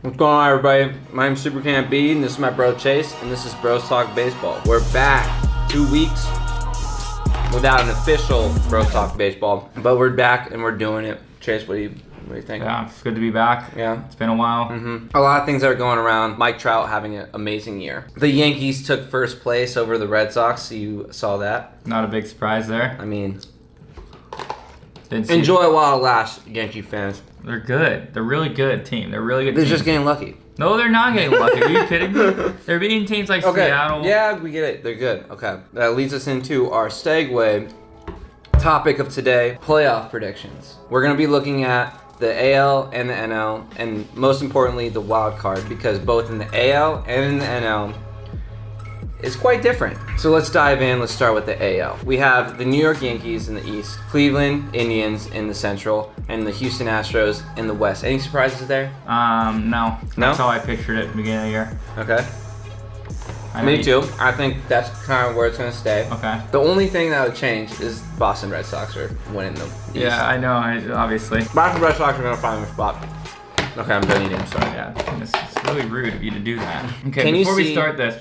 What's going on, everybody? My name's Super Camp B, and this is my bro Chase, and this is Bros Talk Baseball. We're back 2 weeks without an official Bros Talk Baseball, but we're back and we're doing it. Chase, what do you think? Yeah, it's good to be back. Yeah. It's been a while. A lot of things are going around. Mike Trout having an amazing year. The Yankees took first place over the Red Sox. You saw that. Not a big surprise there. I mean, Didn't see enjoy it while it lasts, Yankee fans. They're good. They're really good team. They're really good They're team. just getting lucky. No, they're not getting lucky. Are you kidding me? They're beating teams like Seattle. Yeah, we get it. They're good. Okay. That leads us into our segue topic of today, playoff predictions. We're going to be looking at the AL and the NL, and most importantly, the wild card, because both in the AL and in the NL is quite different. So let's dive in. Let's start with the AL. We have the New York Yankees in the East, Cleveland Indians in the Central, and the Houston Astros in the West. Any surprises there? No. No? That's how I pictured it at the beginning of the year. Okay. I Me mean- too. I think that's kind of where it's going to stay. Okay. The only thing that would change is Boston Red Sox are winning the East. Yeah, I know. Obviously. Boston Red Sox are going to find their spot. Okay, I'm done eating. I'm sorry. Yeah, it's really rude of you to do that. Okay, Can you before we see- start this,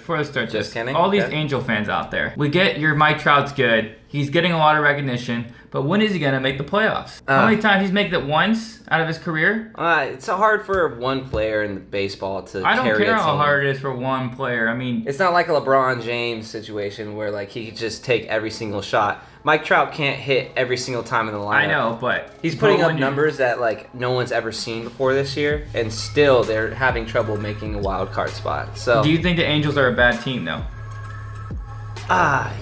Just kidding, all these okay. Angel fans out there, we get your Mike Trout's good. He's getting a lot of recognition, but when is he gonna make the playoffs? How many times he's made it once out of his career? It's so hard for one player in the baseball to I don't carry care a how team. hard it is for one player. I mean, It's not like a LeBron James situation where like he could just take every single shot. Mike Trout can't hit every single time in the lineup. I know, but He's putting but up when you- numbers that like no one's ever seen before this year, and still they're having trouble making a wild card spot. So Do you think the Angels are a bad team though?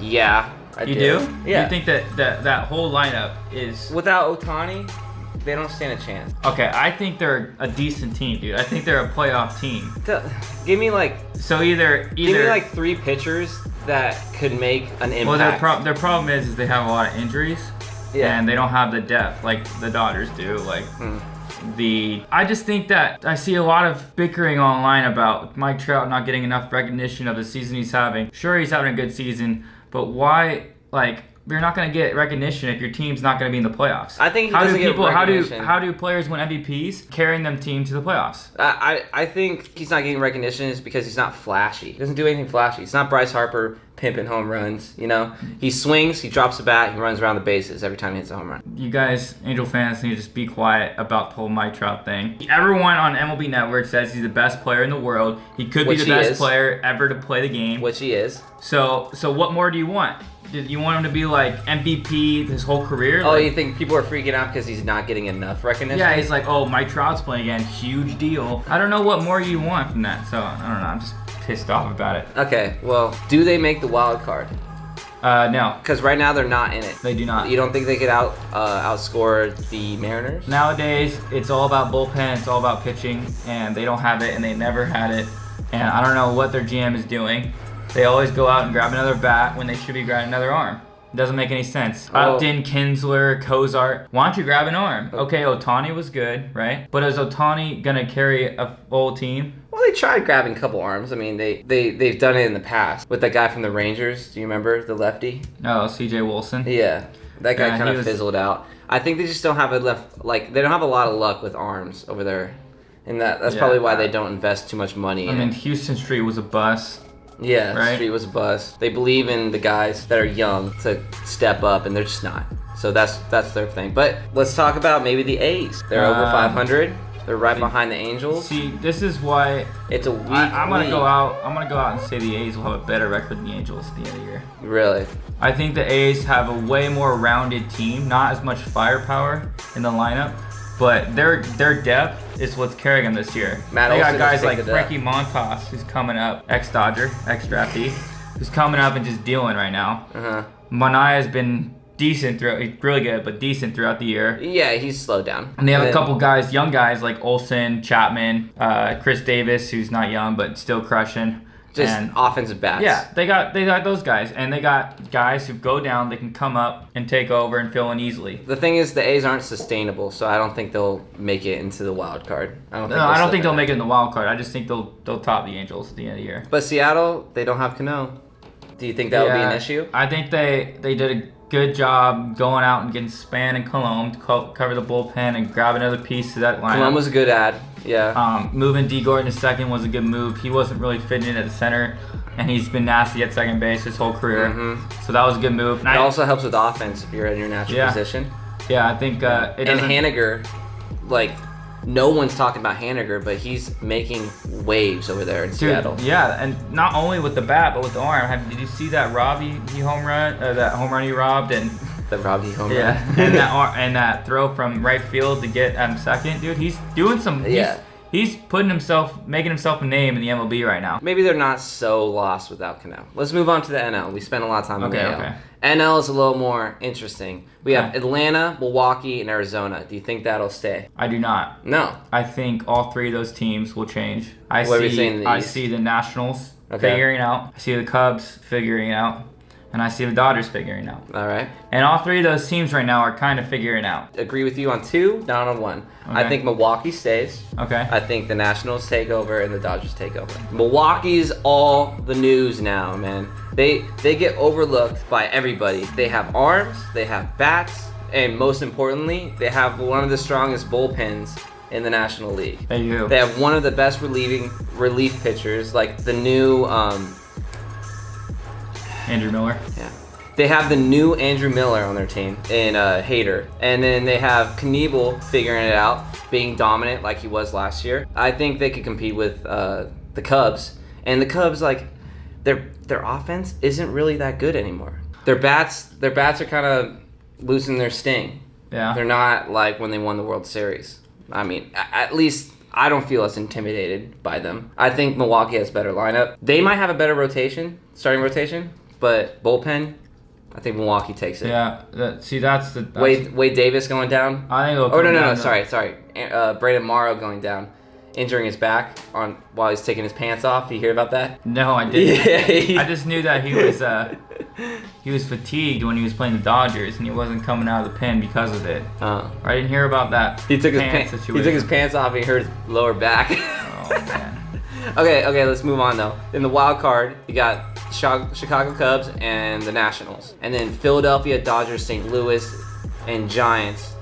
yeah, I You do? Yeah. You think that whole lineup is Without Ohtani, they don't stand a chance. okay? I think they're a decent team, dude. I think they're a playoff team. Give me like So either give me like 3 pitchers that could make an impact. well, their problem is they have a lot of injuries. Yeah. And they don't have the depth like the Dodgers do. Like I just think that I see a lot of bickering online about Mike Trout not getting enough recognition of the season he's having. Sure, he's having a good season, but why? Like you're not going to get recognition if your team's not going to be in the playoffs. I think he doesn't get recognition. How do players win MVPs carrying them team to the playoffs? I think he's not getting recognition is because he's not flashy. He doesn't do anything flashy. He's not Bryce Harper pimping home runs, you know? He swings, he drops a bat, he runs around the bases every time he hits a home run. You guys, Angel fans, need to just be quiet about the whole Mike Trout thing. Everyone on MLB Network says he's the best player in the world. He could be Which the he best is. player ever to play the game. Which he is. So what more do you want? Did you want him to be like MVP his whole career? Oh, Like, you think people are freaking out because he's not getting enough recognition? yeah, he's like, oh, Mike Trout's playing again, huge deal. I don't know what more you want from that. So I don't know. I'm just pissed off about it. Okay, well, do they make the wild card? No, Because right now they're not in it. they do not. You don't think they could outscore the Mariners? Nowadays, it's all about bullpen, it's all about pitching, and they don't have it, and they never had it. And I don't know what their GM is doing. They always go out and grab another bat when they should be grabbing another arm. It doesn't make any sense. Oh. Upton, Kinsler, Cozart. Why don't you grab an arm? Okay, Ohtani was good, right? But is Ohtani gonna carry a full team? Well, they tried grabbing a couple arms. I mean, they've done it in the past. With that guy from the Rangers, do you remember? The lefty? No, CJ Wilson. Yeah. That guy Yeah, kind he of was- fizzled out. I think they just don't have they don't have a lot of luck with arms over there. And that's Yeah. probably why they don't invest too much money I in mean, it. Houston Street was a bust. Yeah, right? Street was a bust. They believe in the guys that are young to step up, and they're just not. So that's their thing. But let's talk about maybe the A's. They're over 500. They're right behind the Angels. See, this is why It's a weak I'm gonna league. go out. I'm gonna go out and say the A's will have a better record than the Angels at the end of the year. Really? I think the A's have a way more rounded team, not as much firepower in the lineup, but their depth is what's carrying them this year. Matt They got Olson guys just like picked it up. Frankie Montas, who's coming up, ex-Dodger, ex-draftee, who's coming up and just dealing right now. Uh-huh. Manaea's been decent throughout, he's really good, but decent throughout the year. Yeah, he's slowed down. And they have a couple guys, young guys like Olson, Chapman, Chris Davis, who's not young but still crushing. Just And offensive bats. yeah, they got those guys, and they got guys who go down, they can come up and take over and fill in easily. The thing is, the A's aren't sustainable, so I don't think they'll make it into the wild card. I don't think they'll make it in the wild card. I just think they'll top the Angels at the end of the year. But Seattle, they don't have Cano. Do you think that would be an issue? I think they did good job going out and getting Span and Cologne to cover the bullpen and grab another piece to that lineup. Cologne was a good ad. Yeah. Moving D. Gordon to second was a good move. He wasn't really fitting in at the center, and he's been nasty at second base his whole career. So that was a good move. It also helps with offense if you're in your natural position. Yeah, I think it doesn't. And Haniger, like, no one's talking about Haniger, but he's making waves over there in Seattle. Yeah, and not only with the bat, but with the arm. Did you see that he home run? That home run he robbed and. The Robbie home run. Yeah, and that throw from right field to get second, dude. He's doing some. He's making himself a name in the MLB right now. Maybe they're not so lost without Cano. Let's move on to the NL. We spent a lot of time on the NL. Okay. NL is a little more interesting. We have Atlanta, Milwaukee, and Arizona. Do you think that'll stay? I do not. No. I think all three of those teams will change. I see the Nationals figuring out. I see the Cubs figuring out. And I see the Dodgers figuring out. All right. And all three of those teams right now are kind of figuring out. Agree with you on 2, not on 1. Okay. I think Milwaukee stays. Okay. I think the Nationals take over and the Dodgers take over. Milwaukee's all the news now, man. They get overlooked by everybody. They have arms, they have bats, and most importantly, they have one of the strongest bullpens in the National League. They do. They have one of the best relief pitchers, like the new Andrew Miller. Yeah. They have the new Andrew Miller on their team in Hader. And then they have Knievel figuring it out, being dominant like he was last year. I think they could compete with the Cubs. And the Cubs, like, their offense isn't really that good anymore. Their bats are kind of losing their sting. Yeah. They're not like when they won the World Series. I mean, at least I don't feel as intimidated by them. I think Milwaukee has a better lineup. They might have a better starting rotation. But bullpen, I think Milwaukee takes it. Yeah, that's Wade Davis going down. I think. No. Sorry. Brandon Morrow going down, injuring his back while he's taking his pants off. Did you hear about that? No, I didn't. Yeah, I just knew that he was fatigued when he was playing the Dodgers and he wasn't coming out of the pen because of it. I didn't hear about that. He took his pants off and he hurt his lower back. Oh man. Okay, let's move on though. In the wild card, you got Chicago Cubs and the Nationals. And then Philadelphia, Dodgers, St. Louis, and Giants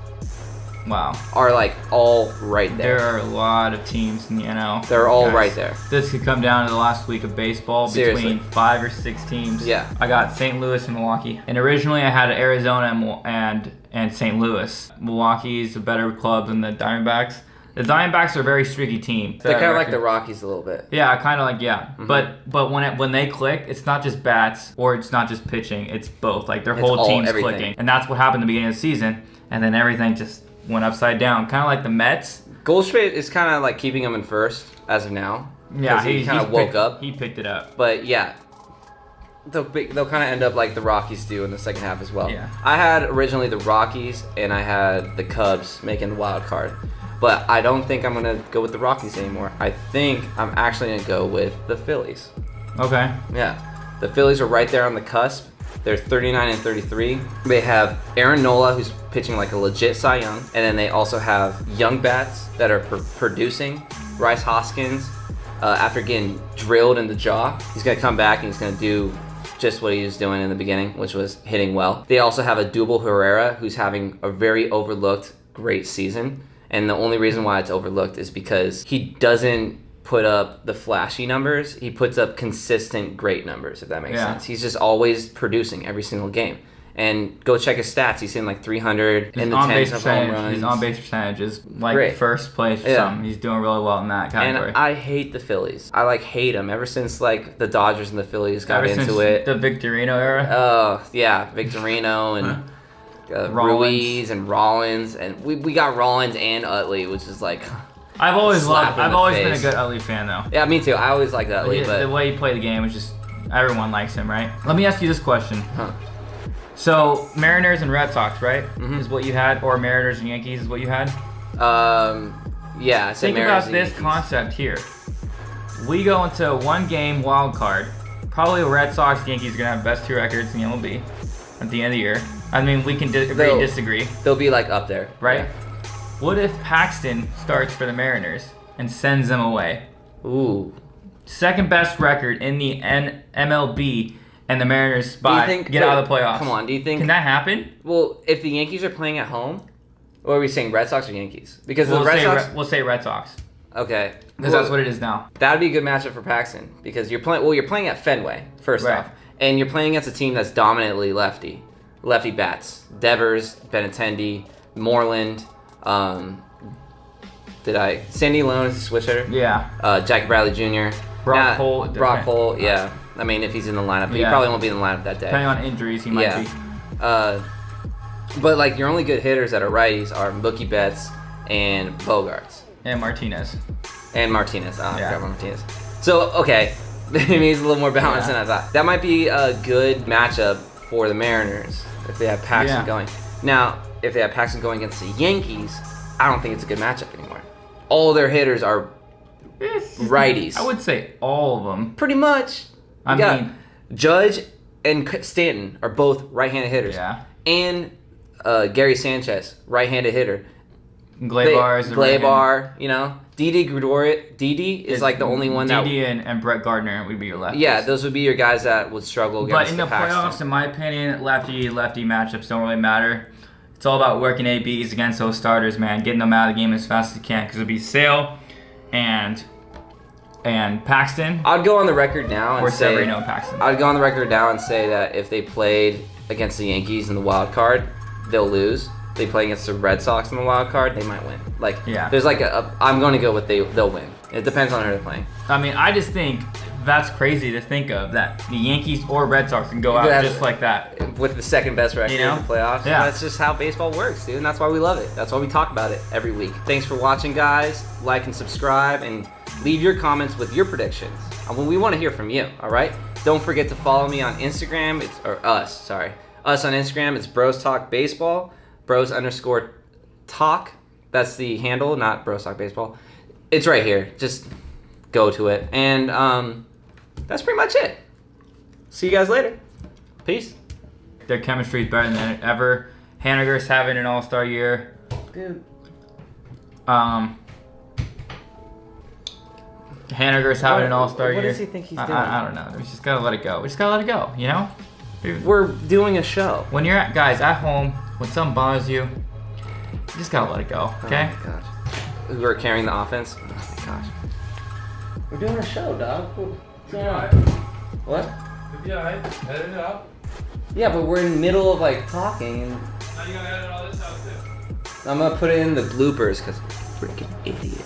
are like all right there. There are a lot of teams in the NL. They're all right there. This could come down to the last week of baseball between 5 or 6 teams. Yeah. I got St. Louis and Milwaukee. And originally I had Arizona and St. Louis. Milwaukee's a better club than the Diamondbacks. The Diamondbacks are a very streaky team. They're kind of like the Rockies a little bit. Yeah, kind of like, yeah. Mm-hmm. But when they click, it's not just bats or it's not just pitching. It's both. Like their whole team's clicking. And that's what happened at the beginning of the season. And then everything just went upside down. Kind of like the Mets. Goldschmidt is kind of like keeping them in first as of now. Yeah, he kind of woke up. He picked it up. But yeah, they'll kind of end up like the Rockies do in the second half as well. Yeah. I had originally the Rockies and I had the Cubs making the wild card. But I don't think I'm going to go with the Rockies anymore. I think I'm actually going to go with the Phillies. Okay. Yeah. The Phillies are right there on the cusp. They're 39 and 33. They have Aaron Nola, who's pitching like a legit Cy Young. And then they also have young bats that are producing. Bryce Hoskins, after getting drilled in the jaw, he's going to come back and he's going to do just what he was doing in the beginning, which was hitting well. They also have Adubel Herrera, who's having a very overlooked great season. And the only reason why it's overlooked is because he doesn't put up the flashy numbers. He puts up consistent great numbers, if that makes sense. He's just always producing every single game. And go check his stats. He's in like 300 in the 10s of home runs. His on-base percentage is like great. First place or something. He's doing really well in that category. And I hate the Phillies. I hate them ever since like the Dodgers and the Phillies got into since it. The Victorino era? Oh, yeah. Victorino and... Ruiz and Rollins, and we got Rollins and Utley, which is like I've always been a good Utley fan though. Yeah, me too. I always liked Utley, but the way he played the game was just everyone likes him, right? Let me ask you this question. So Mariners and Red Sox, right? Mm-hmm. Is what you had, or Mariners and Yankees is what you had? Yeah. I said Think Mariners about this concept here. We go into a 1-game wild card. Probably the Red Sox, Yankees are gonna have best 2 records in the MLB at the end of the year. I mean, we can disagree. They'll be like up there, right? Yeah. What if Paxton starts for the Mariners and sends them away? Ooh. Second best record in the MLB and the Mariners Do you get out of the playoffs. Come on, do you think? Can that happen? Well, if the Yankees are playing at home, or are we saying Red Sox or Yankees? Because We'll the Red Sox. we'll say Red Sox Okay. because that's what it is now. That'd be a good matchup for Paxton because you're playing. Well, you're playing at Fenway first Right. off, and you're playing against a team that's dominantly lefty bats. Devers, Benintendi, Moreland. Sandy Leone is a switch hitter. Yeah. Jackie Bradley Jr. Brock Holt. Brock Holt. Yeah. I mean, if he's in the lineup, but he Yeah. probably won't be in the lineup that day. Depending on injuries, he might Yeah. be. But like your only good hitters that are righties are Mookie Betts and Bogarts. And Martinez. And Martinez. I Yeah. forgot about Martinez. So, okay. Maybe he's a little more balanced Yeah. than I thought. That might be a good matchup for the Mariners if they have Paxton Yeah. going. Now, if they have Paxton going against the Yankees, I don't think it's a good matchup anymore. All their hitters are righties. I would say all of them. Pretty much. I You got mean- Judge and Stanton are both right-handed hitters. Yeah. And Gary Sanchez, right-handed hitter. Gleyber is the Gleyber, you know. Didi is like the only one that. Didi and Brett Gardner would be your lefties. Yeah, those would be your guys that would struggle against But in the Paxton. playoffs, in my opinion, lefty matchups don't really matter. It's all about working ABs against those starters, man. Getting them out of the game as fast as you can, because it'll be Sale and Paxton I'd go on the record now and or say. Severino and Paxton. I'd go on the record now and say that if they played against the Yankees in the wild card, they'll lose. If they play against the Red Sox in the wild card, they might win. Like, Yeah. there's like I'm going to go with they'll win. It depends on who they're playing. I mean, I just think that's crazy to think of, that the Yankees or Red Sox can go out Yeah. just like that. With the second best record You know? in the playoffs. Yeah. That's just how baseball works, dude. And that's why we love it. That's why we talk about it every week. Thanks for watching, guys. Like and subscribe and leave your comments with your predictions. We want to hear from you, all right? Don't forget to follow me on Instagram. Us on Instagram. It's Bros Talk Baseball. Bros_talk. That's the handle, not Bros Talk Baseball. It's right here. Just go to it. And that's pretty much it. See you guys later. Peace. Their chemistry is better than ever. Haniger's having an all-star year. Dude. Haniger's having an all-star year. What does he think he's doing? I don't know. We just gotta let it go. We just gotta let it go, you know? We're doing a show. When you're guys at home, when something bothers you, you just gotta let it go, okay? Oh my gosh. We're carrying the offense. Oh my gosh. We're doing a show, dog. What's going on? What? Yeah, right. Edit it out. Yeah, but we're in the middle of like talking and Now you gotta edit all this out too. I'm gonna put it in the bloopers because freaking idiot.